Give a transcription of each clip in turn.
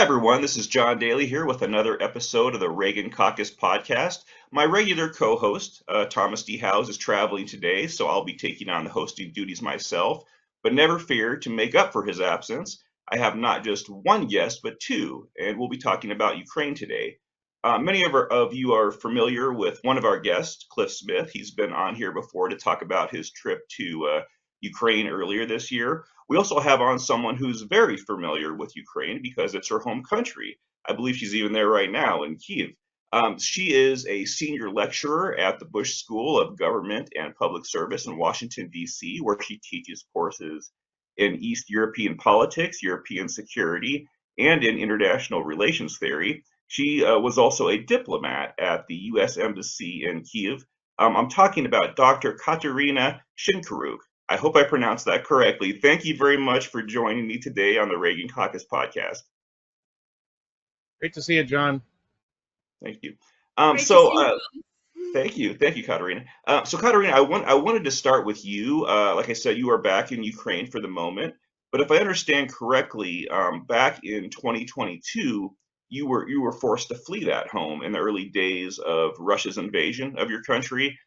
Hi, everyone. This is John Daly here with another episode of the Reagan Caucus podcast. My regular co host, Thomas D. Howes, is traveling today, so I'll be taking on the hosting duties myself. But never fear, to make up for his absence, I have not just one guest, but two, and we'll be talking about Ukraine today. Many of you are familiar with one of our guests, Cliff Smith. He's been on here before to talk about his trip to Ukraine earlier this year. We also have on someone who's very familiar with Ukraine because it's her home country. I believe she's even there right now in Kiev. She is a senior lecturer at the Bush School of Government and Public Service in Washington, D.C., where she teaches courses in East European politics, European security, and in international relations theory. She was also a diplomat at the U.S. Embassy in Kiev. I'm talking about Dr. Kateryna Shynkaruk. I hope I pronounced that correctly. Thank you very much for joining me today on the Reagan Caucus podcast. Great to see you, John. Thank you. Great to see you. Thank you, Kateryna. So, Kateryna, I wanted to start with you. Like I said, you are back in Ukraine for the moment. But if I understand correctly, back in 2022, you were forced to flee that home in the early days of Russia's invasion of your country.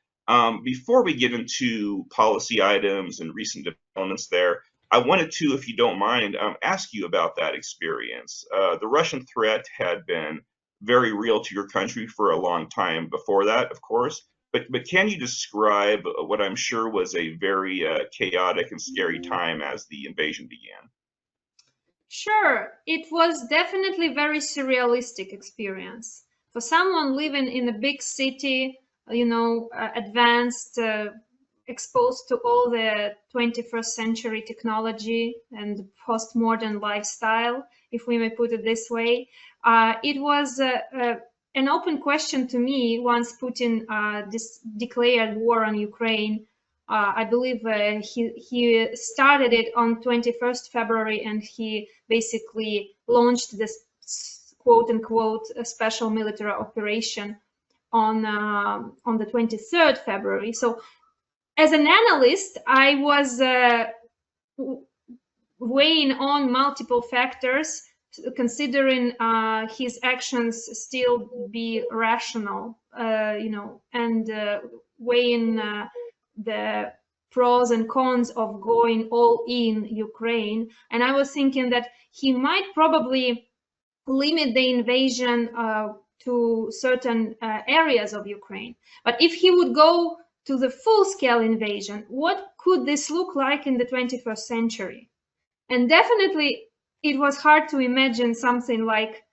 Before we get into policy items and recent developments there, I wanted to, if you don't mind, ask you about that experience. The Russian threat had been very real to your country for a long time before that, of course. But can you describe what I'm sure was a very chaotic and scary time as the invasion began? Sure, it was definitely very surrealistic experience. For someone living in a big city, advanced, exposed to all the 21st century technology and postmodern lifestyle, if we may put it this way, it was an open question to me once Putin declared war on Ukraine. I believe he started it on 21st February, and he basically launched this quote unquote special military operation on the 23rd February. So as an analyst, I was weighing on multiple factors, considering his actions still be rational, and weighing the pros and cons of going all in Ukraine. And I was thinking that he might probably limit the invasion to certain areas of Ukraine. But if he would go to the full-scale invasion, what could this look like in the 21st century? And definitely it was hard to imagine something like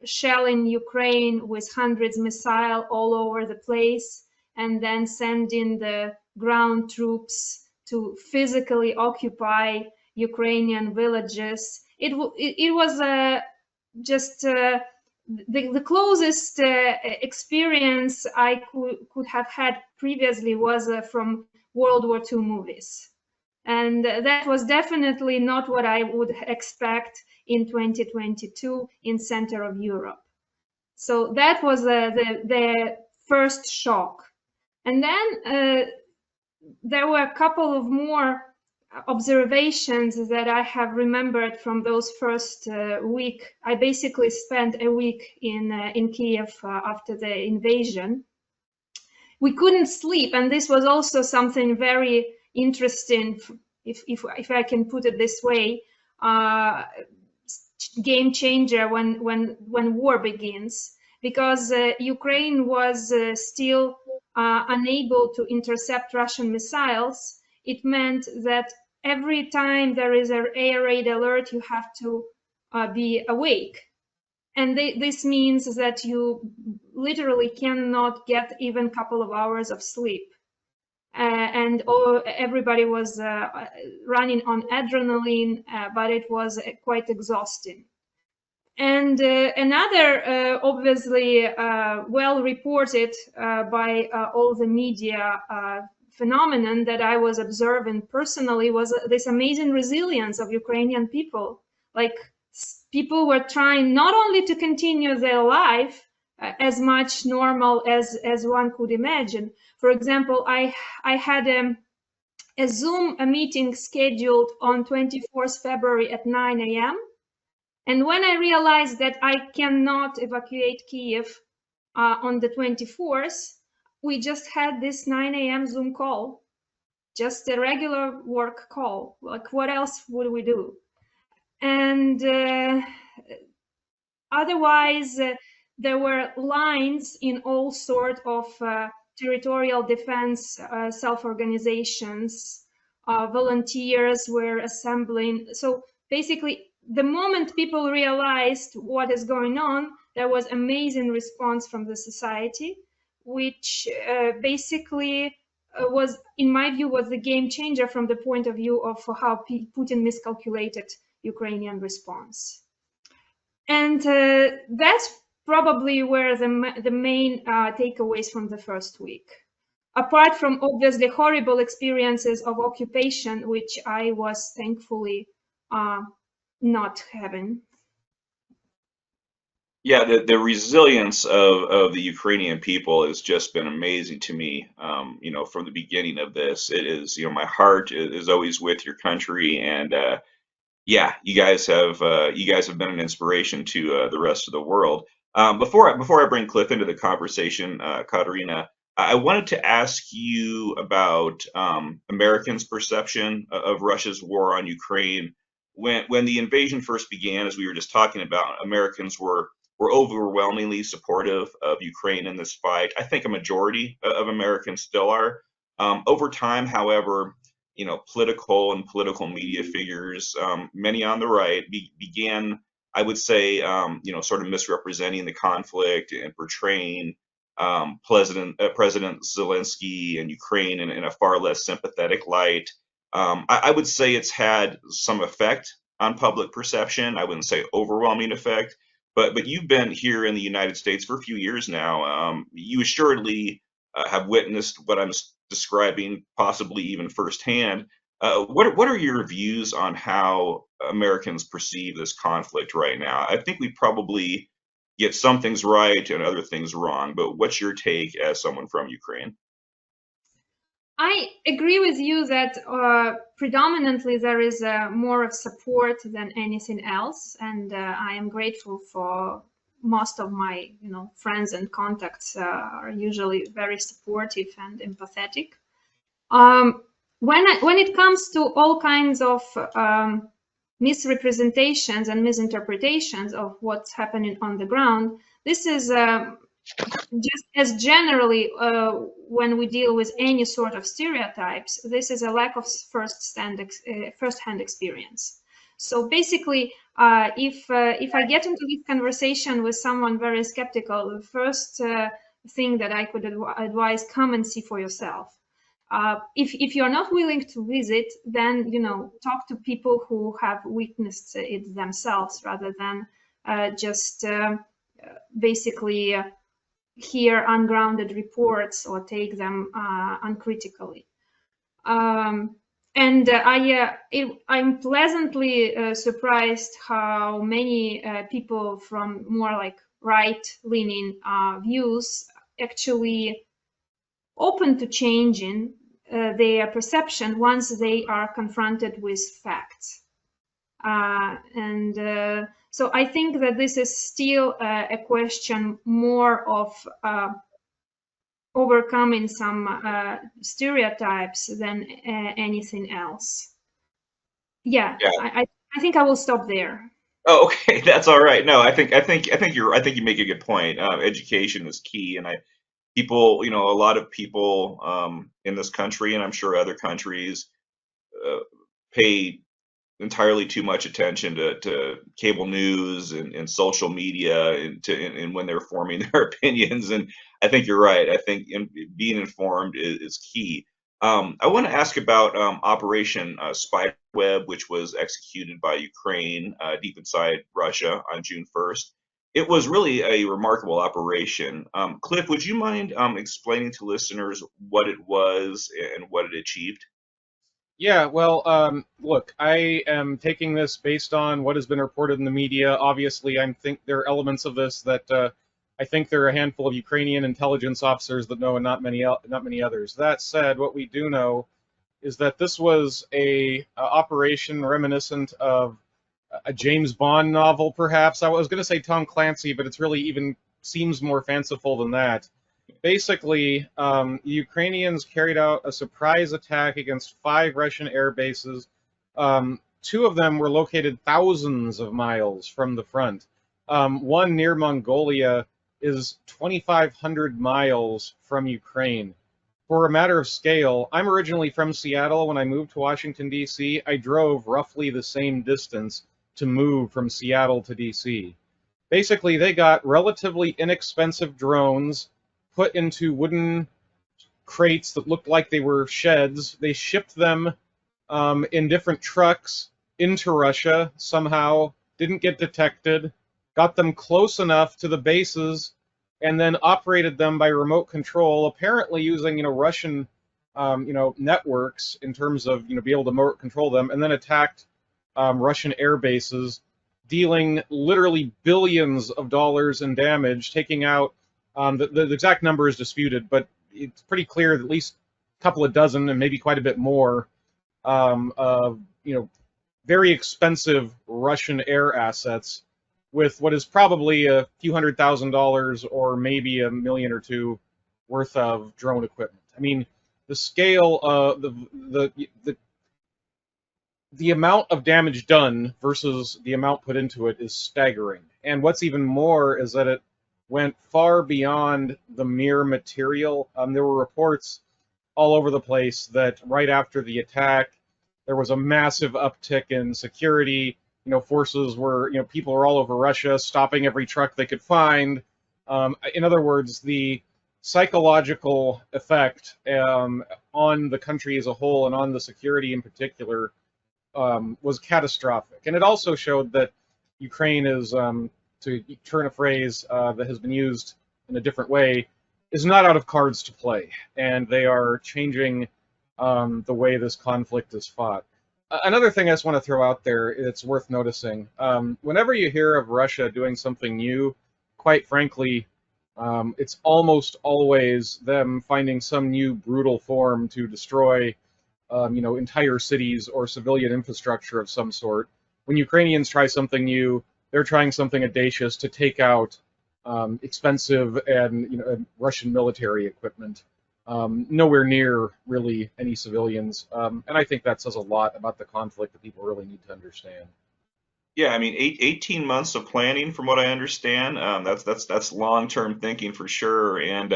shelling Ukraine with hundreds of missiles all over the place, and then sending the ground troops to physically occupy Ukrainian villages. It was just the closest experience I could have had previously was from World War II movies. And that was definitely not what I would expect in 2022 in center of Europe. So that was the first shock. And then there were a couple of more observations that I have remembered from those first week. I basically spent a week in Kiev after the invasion. We couldn't sleep, and this was also something very interesting, if I can put it this way, game changer when war begins, because Ukraine was still unable to intercept Russian missiles. It meant that every time there is an air raid alert, you have to be awake. And this means that you literally cannot get even a couple of hours of sleep. And everybody was running on adrenaline, but it was quite exhausting. And another, obviously, well reported by all the media phenomenon that I was observing personally was this amazing resilience of Ukrainian people. Like, people were trying not only to continue their life as much normal as one could imagine. For example, I had a Zoom meeting scheduled on 24th February at 9 a.m. And when I realized that I cannot evacuate Kiev on the 24th, we just had this 9 a.m. Zoom call, just a regular work call. Like, what else would we do? And otherwise, there were lines in all sort of territorial defense self-organizations. Volunteers were assembling. So basically, the moment people realized what is going on, there was amazing response from the society, which basically was, in my view, was the game changer from the point of view of how Putin miscalculated Ukrainian response. And that's probably where the main takeaways from the first week. Apart from obviously horrible experiences of occupation, which I was thankfully not having. Yeah, the resilience of the Ukrainian people has just been amazing to me. From the beginning of this, it is, my heart is always with your country, and yeah, you guys have been an inspiration to the rest of the world. Before I bring Cliff into the conversation, Kateryna, I wanted to ask you about Americans' perception of Russia's war on Ukraine. When the invasion first began, as we were just talking about, Americans were overwhelmingly supportive of Ukraine in this fight. I think a majority of Americans still are. Over time, however, political media figures, many on the right, began, I would say, sort of misrepresenting the conflict and portraying President Zelensky and Ukraine in a far less sympathetic light. I would say it's had some effect on public perception. I wouldn't say overwhelming effect, but you've been here in the United States for a few years now. You assuredly have witnessed what I'm describing, possibly even firsthand. What are your views on how Americans perceive this conflict right now? I think we probably get some things right and other things wrong, but what's your take as someone from Ukraine? I agree with you that predominantly there is more of support than anything else, and I am grateful for most of my, friends and contacts are usually very supportive and empathetic. When it comes to all kinds of misrepresentations and misinterpretations of what's happening on the ground, this is just as generally when we deal with any sort of stereotypes, this is a lack of first-hand experience. So basically, if I get into this conversation with someone very skeptical, the first thing that I could advise, come and see for yourself. If you're not willing to visit, then talk to people who have witnessed it themselves, rather than just basically hear ungrounded reports or take them uncritically. And I'm pleasantly surprised how many people from more like right-leaning views actually open to changing their perception once they are confronted with facts. So I think that this is still a question more of overcoming some stereotypes than anything else. Yeah, Yeah. I think I will stop there. Oh, okay, that's all right. No, I think you make a good point. Education is key, and a lot of people in this country, and I'm sure other countries, uh, pay entirely too much attention to cable news and social media and when they're forming their opinions. And I think you're right. I think being informed is key. I want to ask about Operation Spiderweb, which was executed by Ukraine deep inside Russia on June 1st. It was really a remarkable operation. Cliff, would you mind explaining to listeners what it was and what it achieved? Yeah, well, look, I am taking this based on what has been reported in the media. Obviously, I think there are elements of this that I think there are a handful of Ukrainian intelligence officers that know, and not many others. That said, what we do know is that this was a operation reminiscent of a James Bond novel, perhaps. I was going to say Tom Clancy, but it's really even seems more fanciful than that. Basically, Ukrainians carried out a surprise attack against 5 Russian air bases. 2 of them were located thousands of miles from the front. One near Mongolia is 2,500 miles from Ukraine. For a matter of scale, I'm originally from Seattle. When I moved to Washington, D.C., I drove roughly the same distance to move from Seattle to D.C. Basically, they got relatively inexpensive drones put into wooden crates that looked like they were sheds. They shipped them in different trucks into Russia somehow, didn't get detected, got them close enough to the bases, and then operated them by remote control, apparently using Russian networks in terms of be able to remote control them, and then attacked Russian air bases, dealing literally billions of dollars in damage, taking out the exact number is disputed, but it's pretty clear that at least a couple of dozen and maybe quite a bit more very expensive Russian air assets with what is probably a few $100,000 or maybe $1 million or $2 million worth of drone equipment. I mean, the scale of the amount of damage done versus the amount put into it is staggering. And what's even more is that it went far beyond the mere material. There were reports all over the place that right after the attack, there was a massive uptick in security. Forces were, people were all over Russia, stopping every truck they could find. In other words, the psychological effect on the country as a whole and on the security in particular was catastrophic. And it also showed that Ukraine is, to turn a phrase that has been used in a different way, is not out of cards to play. And they are changing the way this conflict is fought. Another thing I just want to throw out there, it's worth noticing. Whenever you hear of Russia doing something new, quite frankly, it's almost always them finding some new brutal form to destroy, entire cities or civilian infrastructure of some sort. When Ukrainians try something new, they're trying something audacious to take out expensive and Russian military equipment. Nowhere near really any civilians, and I think that says a lot about the conflict that people really need to understand. Yeah, I mean, 18 months of planning, from what I understand, that's long-term thinking for sure. And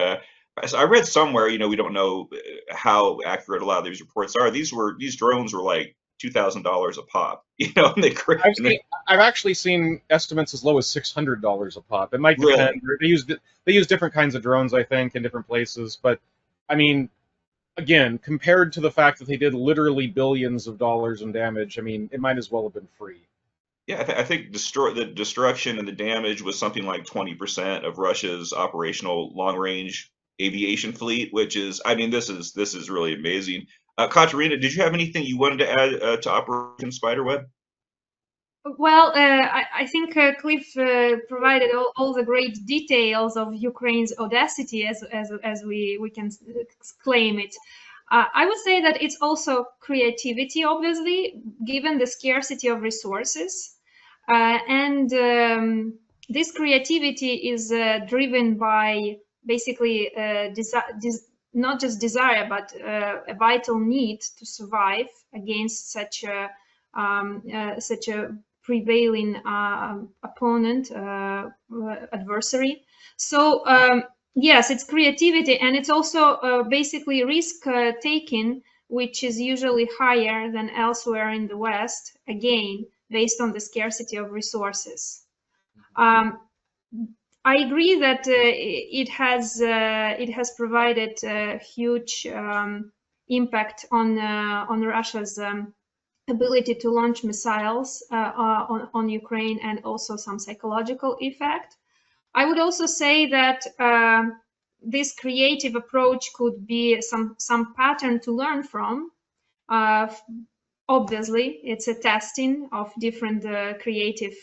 so I read somewhere, we don't know how accurate a lot of these reports are. These drones were like $2,000 a pop, and I've actually seen estimates as low as $600 a pop. It might depend. Really? They use different kinds of drones, I think, in different places, but I mean, again, compared to the fact that they did literally billions of dollars in damage, I mean, it might as well have been free. Yeah, I think the destruction and the damage was something like 20% of Russia's operational long-range aviation fleet, which is, I mean, this is really amazing. Kateryna, did you have anything you wanted to add to Operation Spiderweb? Well, I think Cliff provided all the great details of Ukraine's audacity, as we can claim it. I would say that it's also creativity, obviously, given the scarcity of resources. And this creativity is driven by basically not just desire, but a vital need to survive against such a prevailing opponent, adversary. So yes, it's creativity, and it's also basically risk taking, which is usually higher than elsewhere in the West, again, based on the scarcity of resources. I agree that it has provided a huge impact on Russia's ability to launch missiles on Ukraine, and also some psychological effect. I would also say that this creative approach could be some pattern to learn from. Obviously, it's a testing of different creative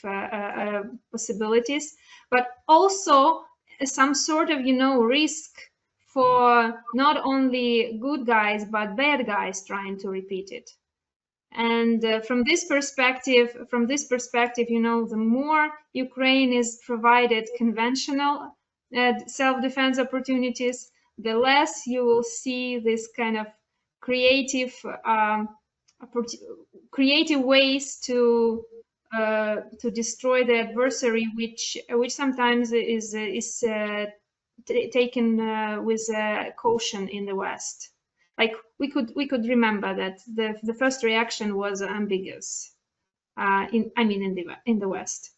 possibilities, but also some sort of risk for not only good guys but bad guys trying to repeat it. And from this perspective, the more Ukraine is provided conventional self-defense opportunities, the less you will see this kind of creative ways to destroy the adversary, which sometimes is taken with caution in the West. Like we could remember that the first reaction was ambiguous. In the West.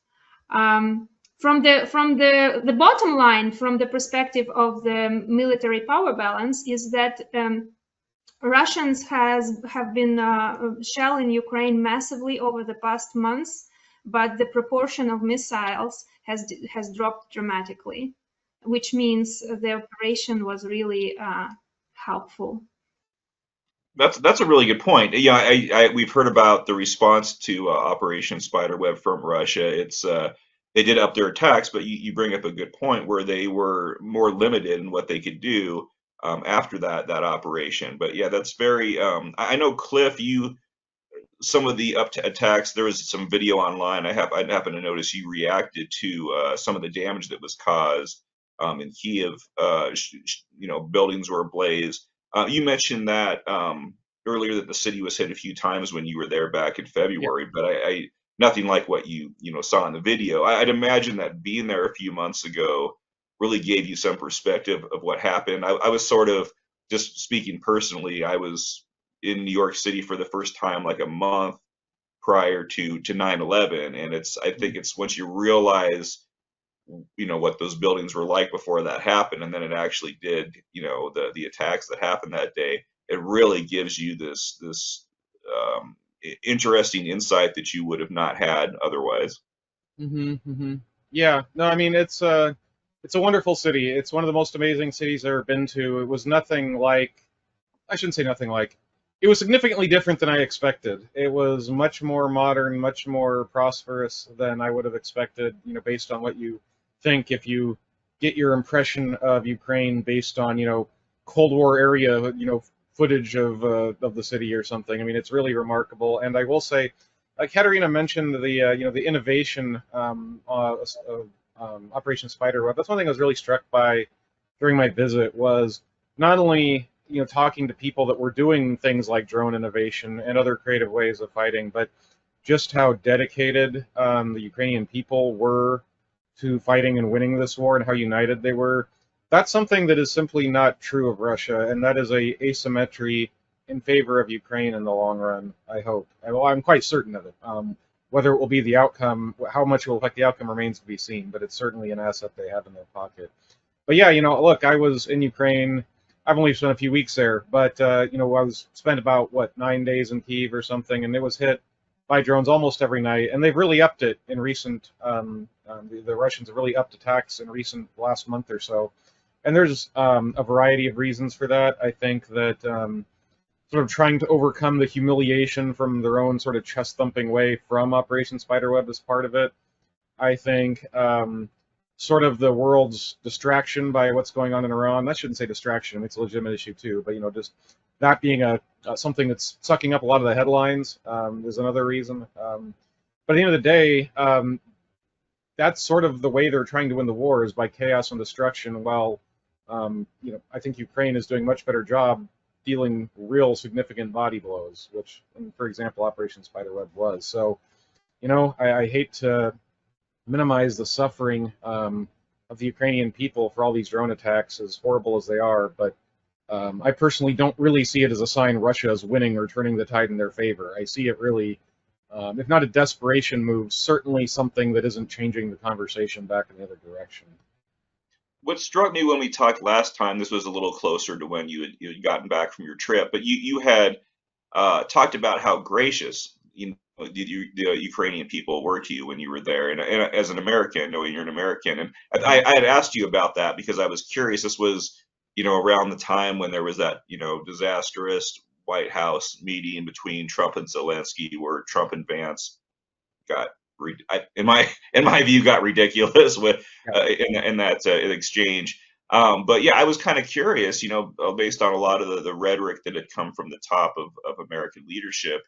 From the bottom line, from the perspective of the military power balance, is that Russians have been shelling Ukraine massively over the past months, but the proportion of missiles has dropped dramatically, which means the operation was really helpful. That's a really good point. Yeah, we've heard about the response to Operation Spiderweb from Russia. It's they did up their attacks, but you bring up a good point where they were more limited in what they could do after that operation. But yeah, that's very. I know Cliff, some of the attacks. There was some video online. I happen to notice you reacted to some of the damage that was caused in Kiev. Buildings were ablaze. You mentioned that earlier that the city was hit a few times when you were there back in February, but I nothing like what you saw in the video. I'd imagine that being there a few months ago really gave you some perspective of what happened. I was sort of, just speaking personally, I was in New York City for the first time like a month prior to 9/11, and I think it's once you realize what those buildings were like before that happened, and then it actually did, the attacks that happened that day, it really gives you this interesting insight that you would have not had otherwise. Yeah, no, I mean it's a wonderful city. It's one of the most amazing cities I've ever been to. It was nothing like, I shouldn't say nothing like, it was significantly different than I expected. It was much more modern, much more prosperous than I would have expected, based on what you think if you get your impression of Ukraine based on, Cold War area, footage of the city or something. I mean, it's really remarkable. And I will say, Kateryna mentioned the innovation of Operation Spiderweb. That's one thing I was really struck by during my visit, was not only talking to people that were doing things like drone innovation and other creative ways of fighting, but just how dedicated the Ukrainian people were to fighting and winning this war, and how united they were. That's something that is simply not true of Russia, and that is a asymmetry in favor of Ukraine in the long run, I hope. Well, I'm quite certain of it. Whether it will be the outcome, how much it will affect the outcome remains to be seen, but it's certainly an asset they have in their pocket. But yeah, look, I was in Ukraine. I've only spent a few weeks there, but I spent about 9 days in Kyiv or something, and it was hit by drones almost every night. And they've really upped it in recent. The Russians have really upped attacks in last month or so, and there's a variety of reasons for that. I think that sort of trying to overcome the humiliation from their own sort of chest thumping way from Operation Spiderweb is part of it. I think sort of the world's distraction by what's going on in Iran. I shouldn't say distraction; it's a legitimate issue too. But just that being something that's sucking up a lot of the headlines is another reason. But at the end of the day, that's sort of the way they're trying to win the war, is by chaos and destruction. While I think Ukraine is doing a much better job dealing real significant body blows, which, for example, Operation Spiderweb was. So, I hate to minimize the suffering of the Ukrainian people for all these drone attacks, as horrible as they are, but I personally don't really see it as a sign Russia is winning or turning the tide in their favor. I see it really, if not a desperation move, certainly something that isn't changing the conversation back in the other direction. What struck me when we talked last time, this was a little closer to when you had gotten back from your trip, but you had talked about how gracious the Ukrainian people were to you when you were there, and as an American, knowing you're an American, and I had asked you about that because I was curious. This was around the time when there was that disastrous White House meeting between Trump and Zelensky, where Trump and Vance got in my view got ridiculous with in that exchange. But yeah, I was kind of curious, based on a lot of the rhetoric that had come from the top of American leadership,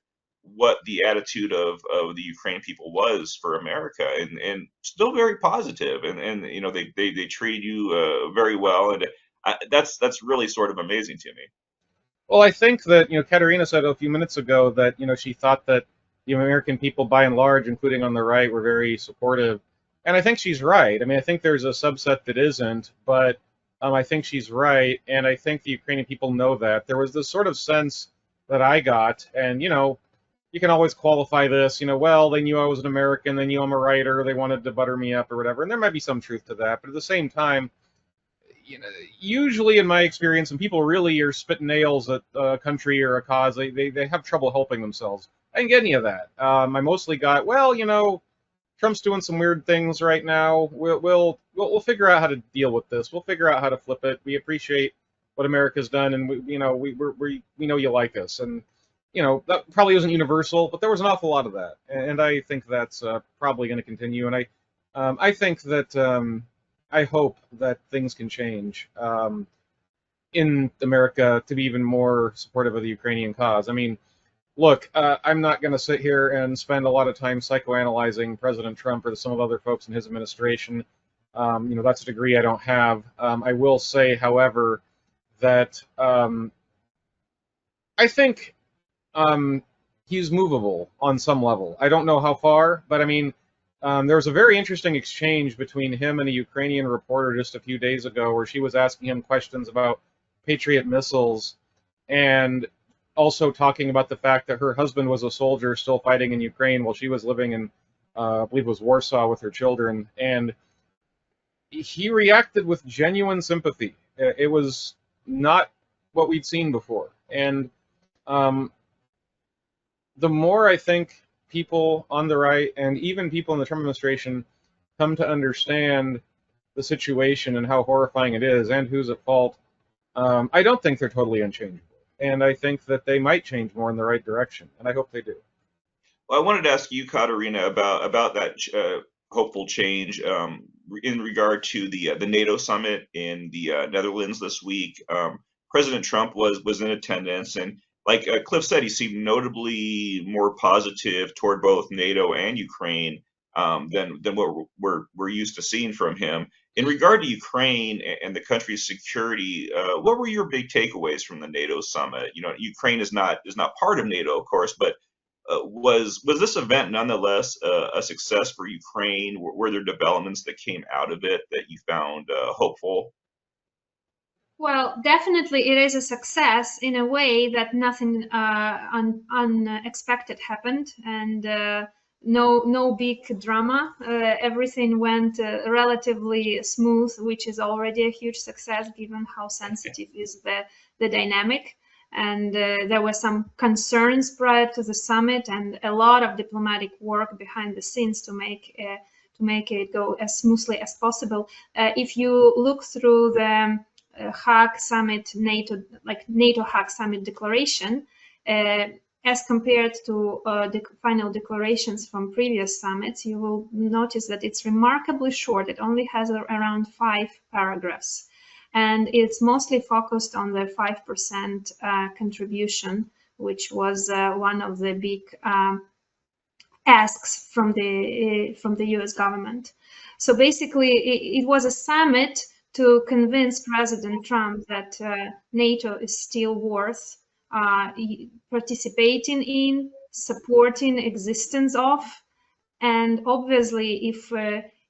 what the attitude of the Ukraine people was for America, and still very positive, and you know they treated you very well, and that's really sort of amazing to me. Well, I think that, Katerina said a few minutes ago that, she thought that the American people, by and large, including on the right, were very supportive. And I think she's right. I mean, I think there's a subset that isn't, but I think she's right. And I think the Ukrainian people know that. There was this sort of sense that I got, and, you can always qualify this, well, they knew I was an American, they knew I'm a writer, they wanted to butter me up or whatever. And there might be some truth to that. But at the same time, usually in my experience, when people really are spitting nails at a country or a cause, they have trouble helping themselves. I didn't get any of that. I mostly got, well, Trump's doing some weird things right now. We'll figure out how to deal with this. We'll figure out how to flip it. We appreciate what America's done, and we know you like us, and that probably isn't universal, but there was an awful lot of that, and I think that's probably going to continue. And I think that. I hope that things can change in America to be even more supportive of the Ukrainian cause. I mean, look, I'm not going to sit here and spend a lot of time psychoanalyzing President Trump or some of the other folks in his administration. That's a degree I don't have. I will say, however, that I think he's movable on some level. I don't know how far, but I mean, there was a very interesting exchange between him and a Ukrainian reporter just a few days ago where she was asking him questions about Patriot missiles and also talking about the fact that her husband was a soldier still fighting in Ukraine while she was living in, I believe it was Warsaw with her children. And he reacted with genuine sympathy. It was not what we'd seen before. And the more I think people on the right and even people in the Trump administration come to understand the situation and how horrifying it is and who's at fault, I don't think they're totally unchangeable. And I think that they might change more in the right direction, and I hope they do. Well, I wanted to ask you, Kateryna, about that hopeful change in regard to the NATO summit in the Netherlands this week. President Trump was in attendance, and like Cliff said, he seemed notably more positive toward both NATO and Ukraine than what we're used to seeing from him. In regard to Ukraine and the country's security, what were your big takeaways from the NATO summit? Ukraine is not part of NATO, of course, but was this event nonetheless a success for Ukraine? Were there developments that came out of it that you found hopeful? Well, definitely it is a success in a way that nothing unexpected happened, and no big drama. Everything went relatively smooth, which is already a huge success given how sensitive is the dynamic. And there were some concerns prior to the summit, and a lot of diplomatic work behind the scenes to make it go as smoothly as possible. If you look through the Hague Summit NATO Hague Summit declaration, as compared to the final declarations from previous summits, you will notice that it's remarkably short. It only has around 5 paragraphs, and it's mostly focused on the 5% contribution, which was one of the big asks from the U.S. government. So basically, it was a summit to convince President Trump that NATO is still worth participating in, supporting existence of, and obviously,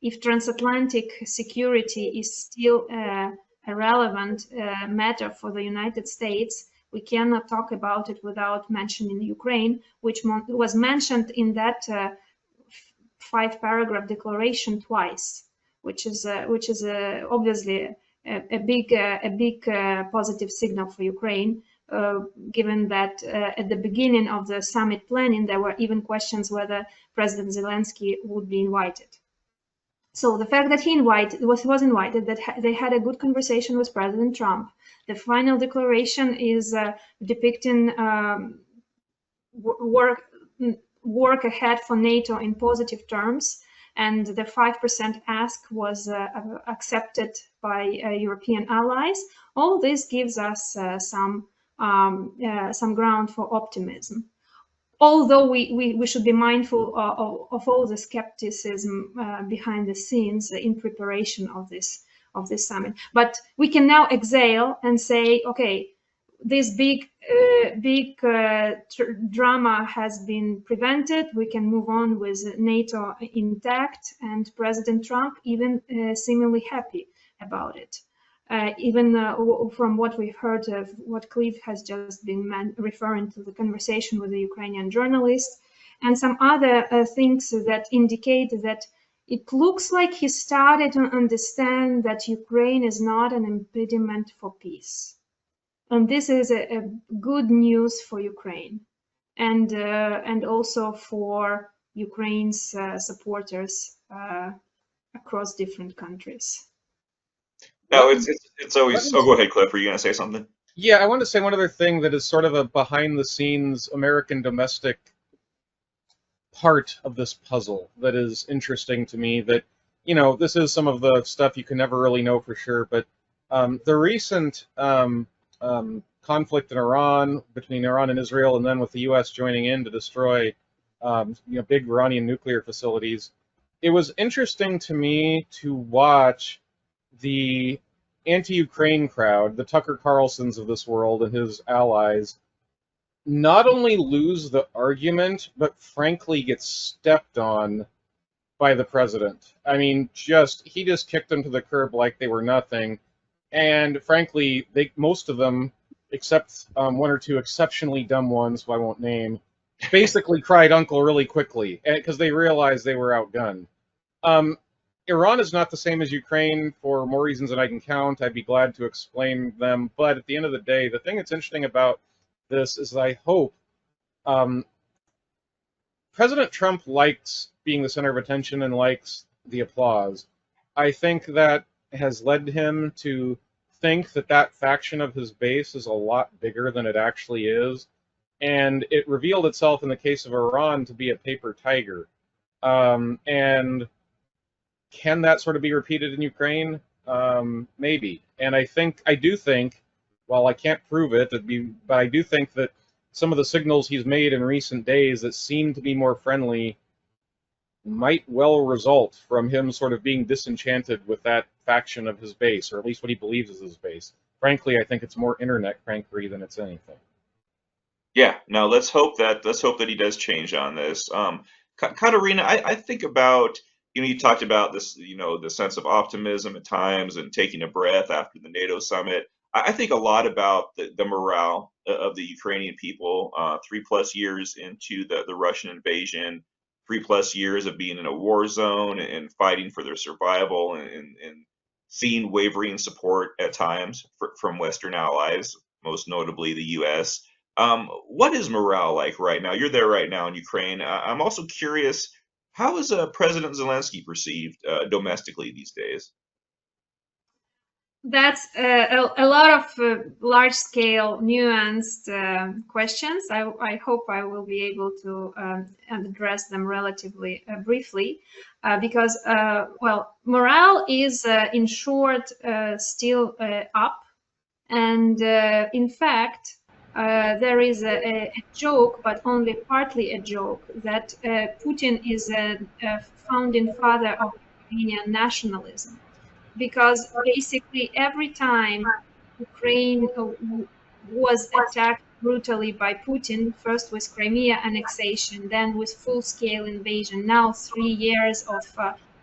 if transatlantic security is still a relevant matter for the United States, we cannot talk about it without mentioning Ukraine, which was mentioned in that 5-paragraph declaration twice, which is obviously a big positive signal for Ukraine, given that at the beginning of the summit planning, there were even questions whether President Zelensky would be invited. So the fact that he was invited, that they had a good conversation with President Trump. The final declaration is depicting work ahead for NATO in positive terms, and the 5% ask was accepted by European allies. All this gives us some ground for optimism. although we should be mindful of all the skepticism behind the scenes in preparation of this summit. But we can now exhale and say, okay, this big drama has been prevented. We can move on with NATO intact, and President Trump even seemingly happy about it. Even from what we've heard of what Cliff has just been referring to, the conversation with the Ukrainian journalist, and some other things that indicate that it looks like he started to understand that Ukraine is not an impediment for peace. And this is a good news for Ukraine, and also for Ukraine's supporters across different countries. No, it's always. Oh, go ahead, Cliff. Were you gonna say something? Yeah, I want to say one other thing that is sort of a behind-the-scenes American domestic part of this puzzle that is interesting to me. That, you know, this is some of the stuff you can never really know for sure, but the recent conflict in Iran, between Iran and Israel, and then with the U.S. joining in to destroy big Iranian nuclear facilities, it was interesting to me to watch the anti-Ukraine crowd, the Tucker Carlsons of this world and his allies, not only lose the argument, but frankly get stepped on by the president. I mean, he just kicked them to the curb like they were nothing. And frankly, most of them, except one or two exceptionally dumb ones who I won't name, basically cried uncle really quickly because they realized they were outgunned. Iran is not the same as Ukraine for more reasons than I can count. I'd be glad to explain them. But at the end of the day, the thing that's interesting about this is I hope President Trump likes being the center of attention and likes the applause. I think that has led him to think that that faction of his base is a lot bigger than it actually is. And it revealed itself in the case of Iran to be a paper tiger. And can that sort of be repeated in Ukraine? Maybe. And I do think, while I can't prove it, but I do think that some of the signals he's made in recent days that seem to be more friendly might well result from him sort of being disenchanted with that faction of his base, or at least what he believes is his base. Frankly, I think it's more internet crankery than it's anything. Yeah, no, let's hope that he does change on this. Kateryna, I think about, you talked about this, the sense of optimism at times and taking a breath after the NATO summit. I think a lot about the morale of the Ukrainian people, 3+ years into the Russian invasion, 3+ years of being in a war zone and fighting for their survival, and seeing wavering support at times from Western allies, most notably the U.S. What is morale like right now? You're there right now in Ukraine. I'm also curious, how is President Zelensky perceived domestically these days? That's a lot of large-scale, nuanced questions. I hope I will be able to address them relatively briefly, because, well, morale is, in short, still up. And in fact, there is a joke, but only partly a joke, that Putin is a founding father of Ukrainian nationalism. Because basically every time Ukraine was attacked brutally by Putin, first with Crimea annexation, then with full-scale invasion, now 3 years of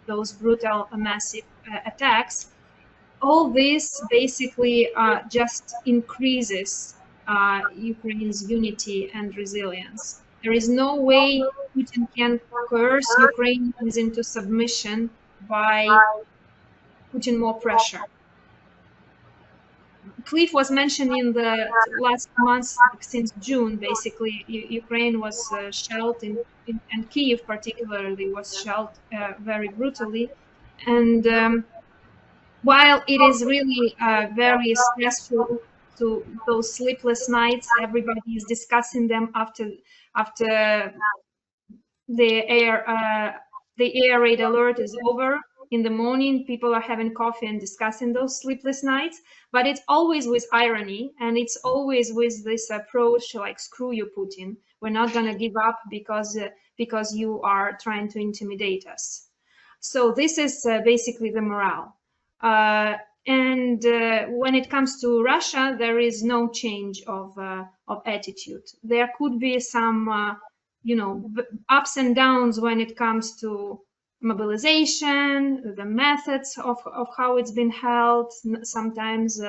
those brutal, massive attacks, all this basically just increases Ukraine's unity and resilience. There is no way Putin can coerce Ukrainians into submission by putting more pressure. Cliff was mentioning the last months, since June, basically, Ukraine was shelled, and Kyiv particularly was shelled very brutally. And while it is really very stressful, to those sleepless nights, everybody is discussing them after the air raid alert is over. in the morning, people are having coffee and discussing those sleepless nights, but it's always with irony, and it's always with this approach like, screw you, Putin. We're not going to give up because you are trying to intimidate us. So this is basically the morale. And when it comes to Russia, there is no change of attitude. There could be some, ups and downs when it comes to mobilization, the methods of how it's been held, sometimes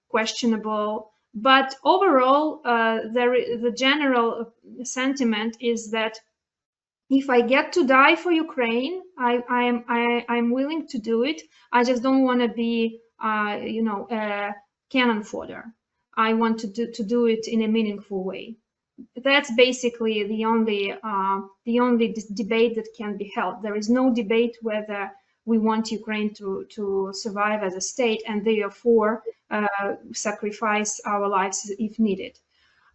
questionable. But overall, the general sentiment is that if I get to die for Ukraine, I'm willing to do it. I just don't want to be, cannon fodder. I want to do it in a meaningful way. That's basically the only debate that can be held. There is no debate whether we want Ukraine to survive as a state and therefore sacrifice our lives if needed.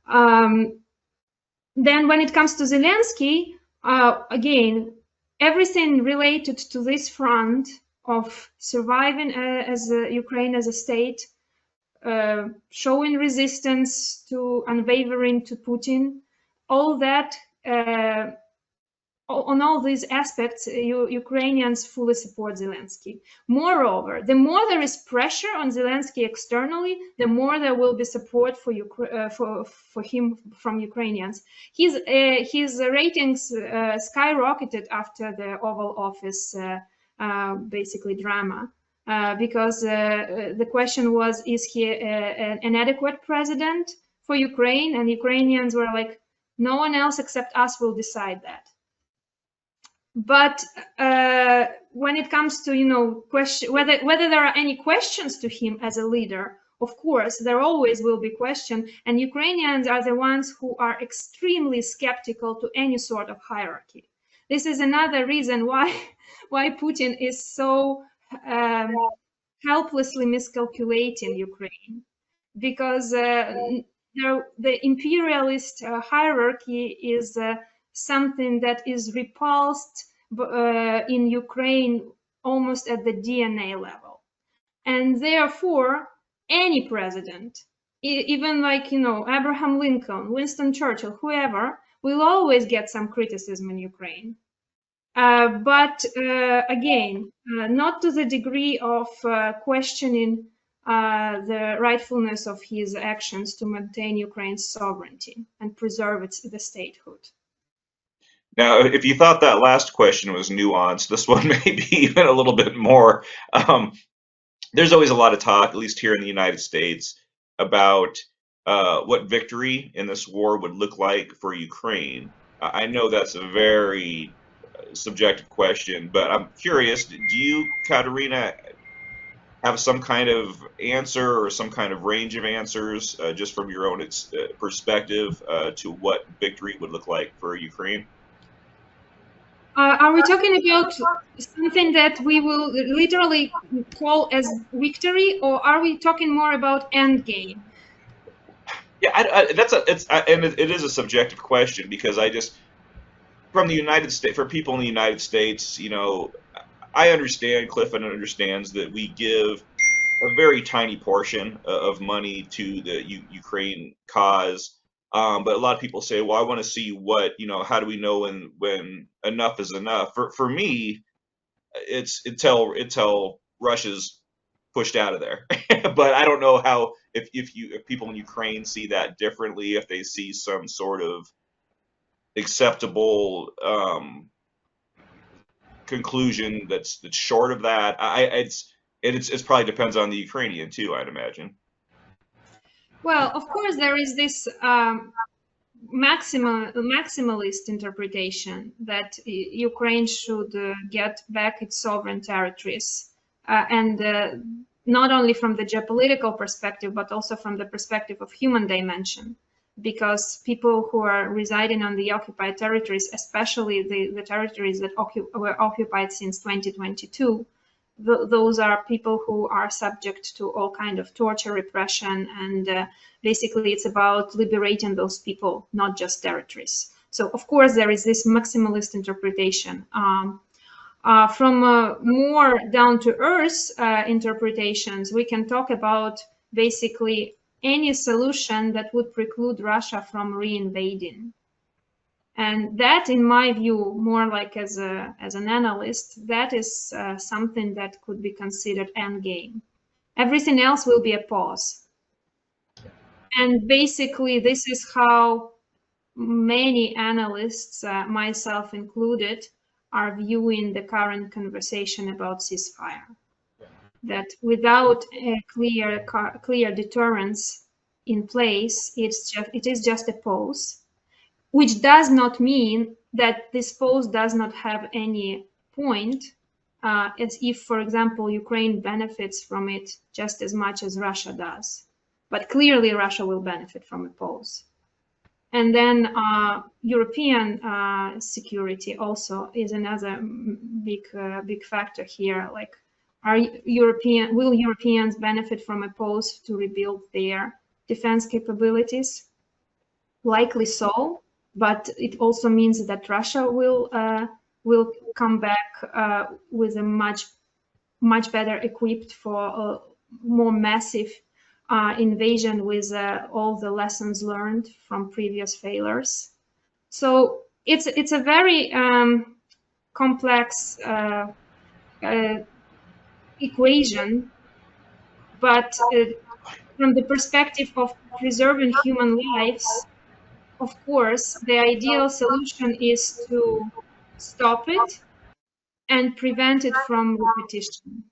Then when it comes to Zelensky, again, everything related to this front of surviving as Ukraine as a state, showing resistance to unwavering to Putin, all that, on all these aspects, Ukrainians fully support Zelensky. Moreover, the more there is pressure on Zelensky externally, the more there will be support for him from Ukrainians. His ratings skyrocketed after the Oval Office basically drama. Because the question was, is he an adequate president for Ukraine? And Ukrainians were like, no one else except us will decide that. But when it comes to question whether there are any questions to him as a leader, of course there always will be questions, and Ukrainians are the ones who are extremely skeptical to any sort of hierarchy. This is another reason why Putin is so helplessly miscalculating Ukraine, because the imperialist hierarchy is something that is repulsed in Ukraine almost at the DNA level. And therefore, any president, even like, Abraham Lincoln, Winston Churchill, whoever, will always get some criticism in Ukraine. But again, not to the degree of questioning the rightfulness of his actions to maintain Ukraine's sovereignty and preserve the statehood. Now, if you thought that last question was nuanced, this one may be even a little bit more. There's always a lot of talk, at least here in the United States, about what victory in this war would look like for Ukraine. I know that's a very subjective question, but I'm curious, do you, Kateryna, have some kind of answer or some kind of range of answers just from your own perspective to what victory would look like for Ukraine? Are we talking about something that we will literally call as victory, or are we talking more about end game? Yeah, it is a subjective question, because from the United States, for people in the United States, I understand, Clifford understands that we give a very tiny portion of money to the Ukraine cause. But a lot of people say, well, I want to see how do we know when enough is enough? For me, it's until Russia's pushed out of there. But I don't know how, if people in Ukraine see that differently, if they see some sort of acceptable conclusion that's short of that. It's probably depends on the Ukrainian too, I'd imagine. Well, of course, there is this maximalist interpretation that Ukraine should get back its sovereign territories, and not only from the geopolitical perspective, but also from the perspective of human dimension, because people who are residing on the occupied territories, especially the territories that were occupied since 2022, those are people who are subject to all kind of torture, repression, and basically it's about liberating those people, not just territories. So of course there is this maximalist interpretation. From more down-to-earth interpretations, we can talk about basically any solution that would preclude Russia from reinvading. And that, in my view, more like as an analyst, that is something that could be considered endgame. Everything else will be a pause. And basically, this is how many analysts, myself included, are viewing the current conversation about ceasefire. That without a clear deterrence in place, it is just a pause, which does not mean that this pause does not have any point, as if, for example, Ukraine benefits from it just as much as Russia does. But clearly, Russia will benefit from a pause. And then European security also is another big factor here. Like, will Europeans benefit from a pause to rebuild their defense capabilities? Likely so, but it also means that Russia will come back with a much better equipped for a more massive invasion with all the lessons learned from previous failures. So it's a very complex equation, but from the perspective of preserving human lives, of course, the ideal solution is to stop it and prevent it from repetition.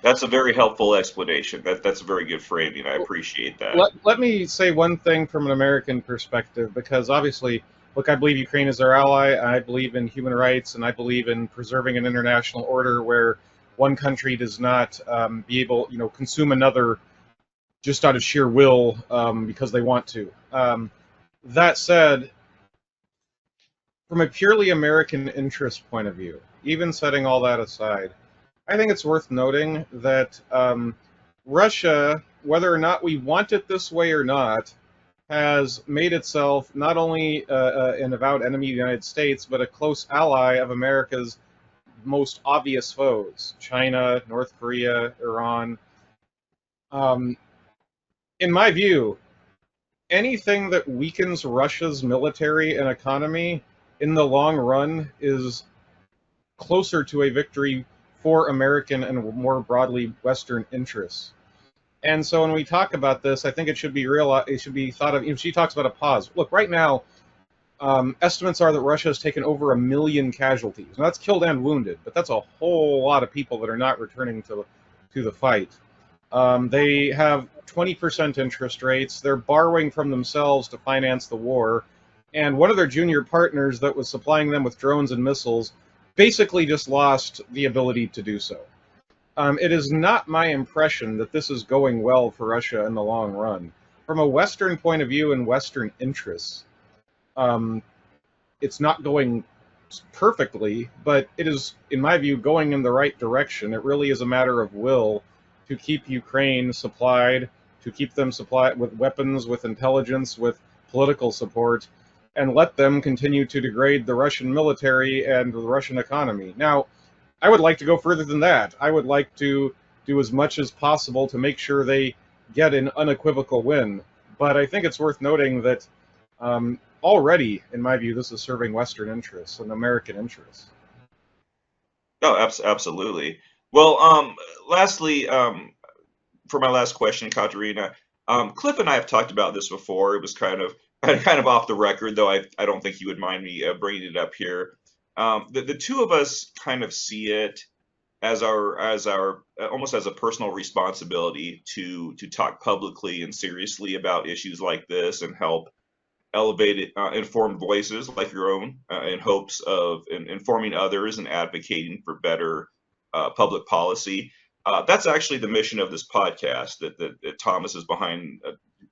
That's a very helpful explanation. That's a very good framing. I appreciate that. Let me say one thing from an American perspective, because obviously, look, I believe Ukraine is our ally. I believe in human rights, and I believe in preserving an international order where one country does not be able, consume another just out of sheer will because they want to. That said, from a purely American interest point of view, even setting all that aside, I think it's worth noting that Russia, whether or not we want it this way or not, has made itself not only an avowed enemy of the United States, but a close ally of America's most obvious foes, China, North Korea, Iran. In my view, anything that weakens Russia's military and economy in the long run is closer to a victory for American and more broadly Western interests. And so when we talk about this, I think it should be thought of. She talks about a pause. Look, right now, estimates are that Russia has taken over 1 million casualties. Now, that's killed and wounded, but that's a whole lot of people that are not returning to the fight. They have 20% interest rates. They're borrowing from themselves to finance the war. And one of their junior partners that was supplying them with drones and missiles basically just lost the ability to do so. It is not my impression that this is going well for Russia in the long run. From a Western point of view and Western interests, it's not going perfectly, but it is, in my view, going in the right direction. It really is a matter of will to keep Ukraine supplied, to keep them supplied with weapons, with intelligence, with political support, and let them continue to degrade the Russian military and the Russian economy. Now, I would like to go further than that. I would like to do as much as possible to make sure they get an unequivocal win. But I think it's worth noting that already, in my view, this is serving Western interests and American interests. No, absolutely. Well, lastly, for my last question, Kateryna, Cliff and I have talked about this before. It was kind of off the record, though I don't think you would mind me bringing it up here. The two of us kind of see it as our almost as a personal responsibility to talk publicly and seriously about issues like this and help elevate informed voices like your own in hopes of informing others and advocating for better public policy. That's actually the mission of this podcast. That Thomas is behind,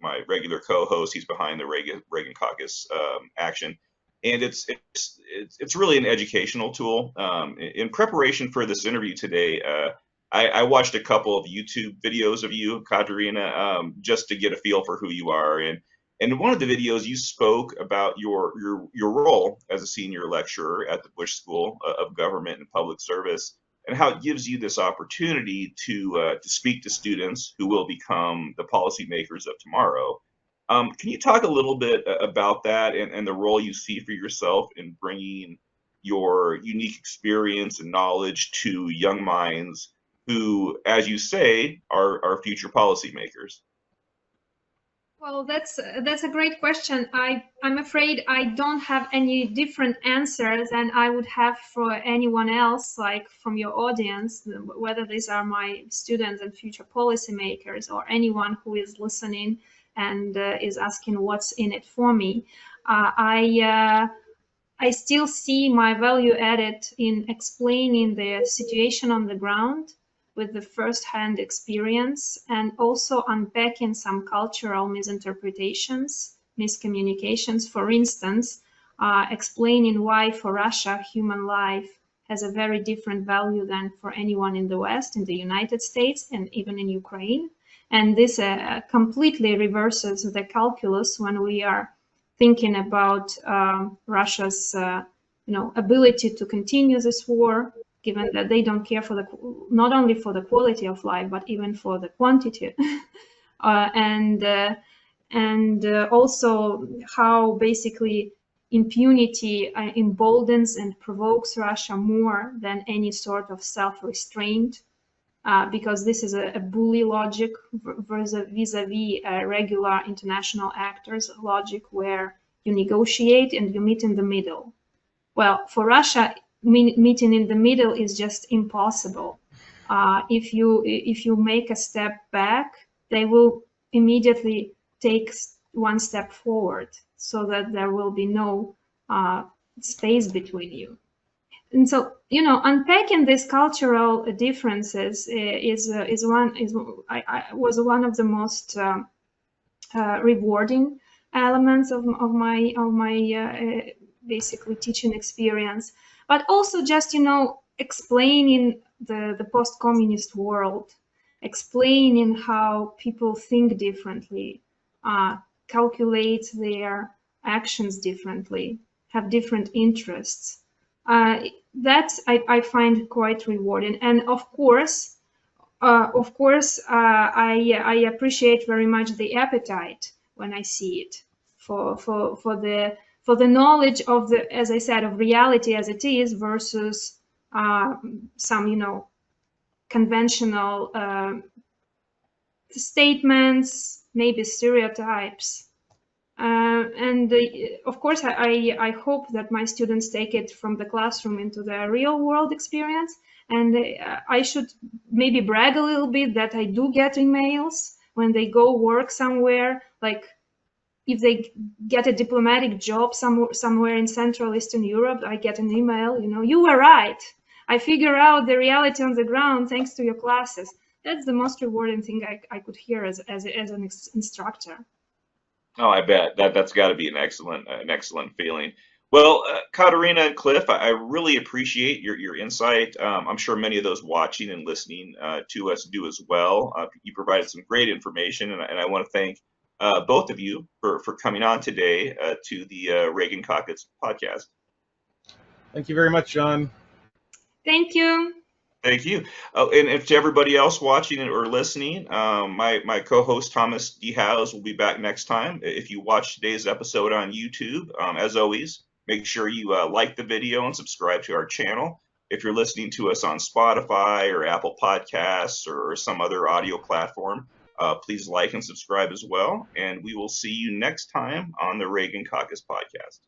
my regular co-host. He's behind the Reagan Caucus action. And it's really an educational tool. In preparation for this interview today, I watched a couple of YouTube videos of you, Kateryna, just to get a feel for who you are. And in one of the videos, you spoke about your role as a senior lecturer at the Bush School of Government and Public Service, and how it gives you this opportunity to speak to students who will become the policymakers of tomorrow. Can you talk a little bit about that and the role you see for yourself in bringing your unique experience and knowledge to young minds who, as you say, are future policymakers? Well, that's a great question. I'm afraid I don't have any different answer than I would have for anyone else, like from your audience, whether these are my students and future policymakers or anyone who is listening and is asking what's in it for me. I still see my value added in explaining the situation on the ground with the first-hand experience, and also unpacking some cultural misinterpretations, miscommunications. For instance, explaining why for Russia human life has a very different value than for anyone in the West, in the United States, and even in Ukraine. And this completely reverses the calculus when we are thinking about Russia's ability to continue this war, given that they don't care for not only for the quality of life, but even for the quantity. And also how basically impunity emboldens and provokes Russia more than any sort of self-restraint, because this is a bully logic vis-a-vis regular international actors logic, where you negotiate and you meet in the middle. Well, for Russia, meeting in the middle is just impossible. If you make a step back, they will immediately take one step forward, so that there will be no space between you. And so, unpacking these cultural differences was one of the most rewarding elements of my basically teaching experience. But also just explaining the post-communist world, explaining how people think differently, calculate their actions differently, have different interests. That I find quite rewarding. And of course, I appreciate very much the appetite when I see it for the knowledge of the, as I said, of reality as it is versus some conventional statements, maybe stereotypes. And of course, I hope that my students take it from the classroom into the real world experience. And I should maybe brag a little bit that I do get emails when they go work somewhere, like if they get a diplomatic job somewhere in Central Eastern Europe, I get an email, you were right. I figure out the reality on the ground thanks to your classes. That's the most rewarding thing I could hear as an instructor. Oh, I bet that's got to be an excellent feeling. Well, Kateryna and Cliff, I really appreciate your insight. I'm sure many of those watching and listening to us do as well. You provided some great information, and I want to thank both of you for coming on today to the Reagan Caucus podcast. Thank you very much, John. Thank you. Thank you. And if to everybody else watching or listening, my co-host Thomas D. Howes will be back next time. If you watch today's episode on YouTube, as always, make sure you like the video and subscribe to our channel. If you're listening to us on Spotify or Apple Podcasts or some other audio platform, please like and subscribe as well. And we will see you next time on the Reagan Caucus podcast.